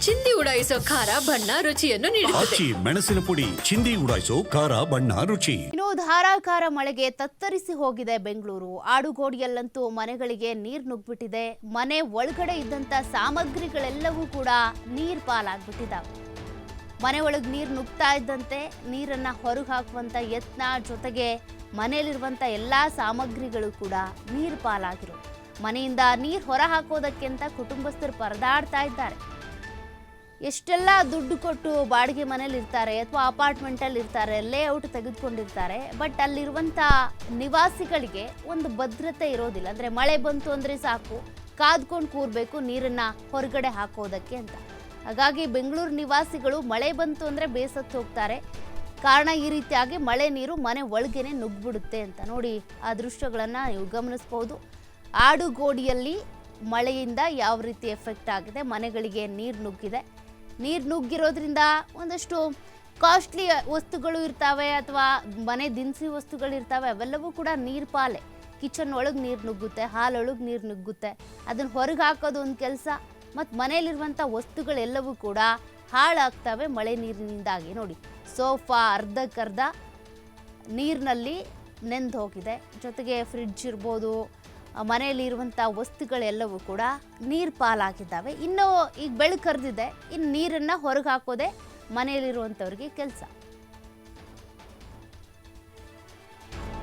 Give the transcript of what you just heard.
ಚಿಂದಿ ಉಡಾಯಿಸೋ ಖಾರ ಬಣ್ಣ ರುಚಿಯನ್ನು ನೀಡುತ್ತದೆ. ಮೆಣಸಿನ ಪುಡಿ ಚಿಂದಿ ಉಡಾಯಿಸೋ ಖಾರ ಬಣ್ಣ ರುಚಿ. ಇನ್ನು ಧಾರಾಕಾರ ಮಳೆಗೆ ತತ್ತರಿಸಿ ಹೋಗಿದೆ ಬೆಂಗಳೂರು. ಆಡುಗೋಡಿಯಲ್ಲಂತೂ ಮನೆಗಳಿಗೆ ನೀರು ನುಗ್ಗಿಬಿಟ್ಟಿದೆ. ಮನೆ ಒಳಗಡೆ ಇದ್ದಂತ ಸಾಮಗ್ರಿಗಳೆಲ್ಲವೂ ಕೂಡ ನೀರ್ ಪಾಲಾಗ್ಬಿಟ್ಟಿದ್ದಾವೆ. ಮನೆ ಒಳಗೆ ನೀರು ನುಗ್ತಾ ಇದ್ದಂತೆ ನೀರನ್ನ ಹೊರಗೆ ಹಾಕುವಂತ ಯತ್ನ, ಜೊತೆಗೆ ಮನೆಯಲ್ಲಿರುವಂತ ಎಲ್ಲಾ ಸಾಮಗ್ರಿಗಳು ಕೂಡ ನೀರು ಪಾಲಾಗಿರೋ. ಮನೆಯಿಂದ ನೀರು ಹೊರ ಹಾಕೋದಕ್ಕೆ ಅಂತ ಕುಟುಂಬಸ್ಥರು ಪರದಾಡ್ತಾ ಇದ್ದಾರೆ. ಎಷ್ಟೆಲ್ಲ ದುಡ್ಡು ಕೊಟ್ಟು ಬಾಡಿಗೆ ಮನೇಲಿ ಇರ್ತಾರೆ ಅಥವಾ ಅಪಾರ್ಟ್ಮೆಂಟಲ್ಲಿ ಇರ್ತಾರೆ, ಲೇಔಟ್ ತೆಗೆದುಕೊಂಡಿರ್ತಾರೆ. ಬಟ್ ಅಲ್ಲಿರುವಂಥ ನಿವಾಸಿಗಳಿಗೆ ಒಂದು ಭದ್ರತೆ ಇರೋದಿಲ್ಲ. ಅಂದರೆ ಮಳೆ ಬಂತು ಅಂದರೆ ಸಾಕು, ಕಾದ್ಕೊಂಡು ಕೂರಬೇಕು ನೀರನ್ನು ಹೊರಗಡೆ ಹಾಕೋದಕ್ಕೆ ಅಂತ. ಹಾಗಾಗಿ ಬೆಂಗಳೂರು ನಿವಾಸಿಗಳು ಮಳೆ ಬಂತು ಅಂದರೆ ಬೇಸತ್ತು ಹೋಗ್ತಾರೆ. ಕಾರಣ ಈ ರೀತಿಯಾಗಿ ಮಳೆ ನೀರು ಮನೆ ಒಳಗೇನೆ ನುಗ್ಗಿಬಿಡುತ್ತೆ ಅಂತ. ನೋಡಿ, ಆ ದೃಶ್ಯಗಳನ್ನು ನೀವು ಗಮನಿಸ್ಬೋದು. ಆಡುಗೋಡಿಯಲ್ಲಿ ಮಳೆಯಿಂದ ಯಾವ ರೀತಿ ಎಫೆಕ್ಟ್ ಆಗಿದೆ, ಮನೆಗಳಿಗೆ ನೀರು ನುಗ್ಗಿದೆ. ನೀರು ನುಗ್ಗಿರೋದ್ರಿಂದ ಒಂದಷ್ಟು ಕಾಸ್ಟ್ಲಿ ವಸ್ತುಗಳು ಇರ್ತವೆ ಅಥವಾ ಮನೆ ದಿನಸಿ ವಸ್ತುಗಳು ಇರ್ತವೆ, ಅವೆಲ್ಲವೂ ಕೂಡ ನೀರು ಪಾಲೆ. ಕಿಚನ್ ಒಳಗೆ ನೀರು ನುಗ್ಗುತ್ತೆ, ಹಾಲೊಳಗೆ ನೀರು ನುಗ್ಗುತ್ತೆ. ಅದನ್ನು ಹೊರಗೆ ಹಾಕೋದು ಒಂದು ಕೆಲಸ, ಮತ್ತು ಮನೆಯಲ್ಲಿರುವಂಥ ವಸ್ತುಗಳೆಲ್ಲವೂ ಕೂಡ ಹಾಳಾಗ್ತವೆ ಮಳೆ ನೀರಿನಿಂದಾಗಿ. ನೋಡಿ, ಸೋಫಾ ಅರ್ಧಕ್ಕರ್ಧ ನೀರಿನಲ್ಲಿ ನೆಂದು ಹೋಗಿದೆ. ಜೊತೆಗೆ ಫ್ರಿಡ್ಜ್ ಇರ್ಬೋದು, ಮನೆಯಲ್ಲಿ ಇರುವಂಥ ವಸ್ತುಗಳೆಲ್ಲವೂ ಕೂಡ ನೀರು ಪಾಲಾಗಿದ್ದಾವೆ. ಇನ್ನು ಈಗ ಬೆಳಕು ಕರೆದಿದೆ, ಇನ್ನು ನೀರನ್ನು ಹೊರಗೆ ಹಾಕೋದೆ ಮನೆಯಲ್ಲಿರುವಂಥವ್ರಿಗೆ ಕೆಲಸ.